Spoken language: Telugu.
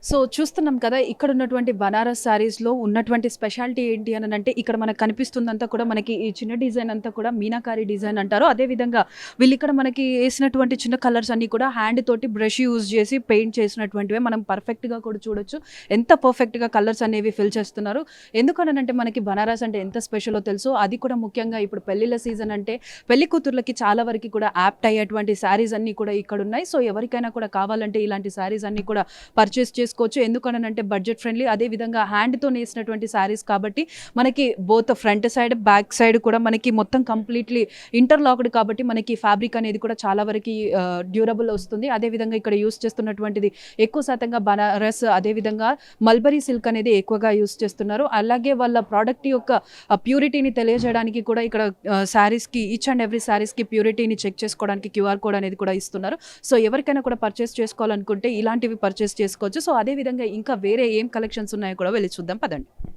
సో చూస్తున్నాం కదా ఇక్కడ ఉన్నటువంటి బనారస్ శారీస్‌లో ఉన్నటువంటి స్పెషాలిటీ ఏంటి అనంటే ఇక్కడ మనకు కనిపిస్తుందంతా కూడా మనకి ఈ చిన్న డిజైన్ అంతా కూడా మీనాకారి డిజైన్ అంటారు. అదే విధంగా వీళ్ళిక్కడ మనకి ఏసినటువంటి చిన్న కలర్స్ అన్నీ కూడా హ్యాండ్ తోటి బ్రష్ యూజ్ చేసి పెయింట్ చేసినటువంటివే మనం పర్ఫెక్ట్‌గా కూడా చూడొచ్చు. ఎంత పర్ఫెక్ట్‌గా కలర్స్ అనేవి ఫిల్ చేస్తున్నారు. ఎందుకనంటే మనకి బనారస్ అంటే ఎంత స్పెషలో తెలుసు. అది కూడా ముఖ్యంగా ఇప్పుడు పెళ్ళిళ్ళ సీజన్ అంటే పెళ్లి కూతుర్లకి చాలా వరకు కూడా యాప్ట్ అయ్యేటువంటి శారీస్ అన్నీ కూడా ఇక్కడున్నాయి. సో ఎవరికైనా కూడా కావాలంటే ఇలాంటి శారీస్ అన్నీ కూడా పర్చేస్ చేసుకోవచ్చు. ఎందుకనంటే బడ్జెట్ ఫ్రెండ్లీ. అదే విధంగా హ్యాండ్‌తో నేసినటువంటి శారీస్ కాబట్టి మనకి both front side, back side కూడా మనకి మొత్తం కంప్లీట్‌లీ ఇంటర్‌లాక్డ్ కాబట్టి మనకి ఫ్యాబ్రిక్ అనేది కూడా చాలా వరకి డ్యూరబుల్ వస్తుంది. అదే విధంగా ఇక్కడ యూజ్ చేస్తున్నటువంటిది ఎక్కువ శాతంగా బనారస్, అదే విధంగా మల్బరీ సిల్క్ అనేది ఎక్కువగా యూజ్ చేస్తున్నారు. అలాగే వాళ్ళ ప్రోడక్ట్ యొక్క ప్యూరిటీని తెలియజేయడానికి కూడా ఇక్కడ శారీస్‌కి ఈచ్ అండ్ ఎవ్రీ శారీస్‌కి ప్యూరిటీని చెక్ చేసుకోవడానికి క్యూఆర్ కోడ్ అనేది కూడా ఇస్తున్నారు. సో ఎవరికైనా కూడా పర్చేస్ చేసుకోవాలనుకుంటే ఇలాంటివి పర్చేస్ చేసుకోవచ్చు. సో అదే విధంగా ఇంకా వేరే ఏం కలెక్షన్స్ ఉన్నాయో కూడా వెళ్ళి చూద్దాం పదండి.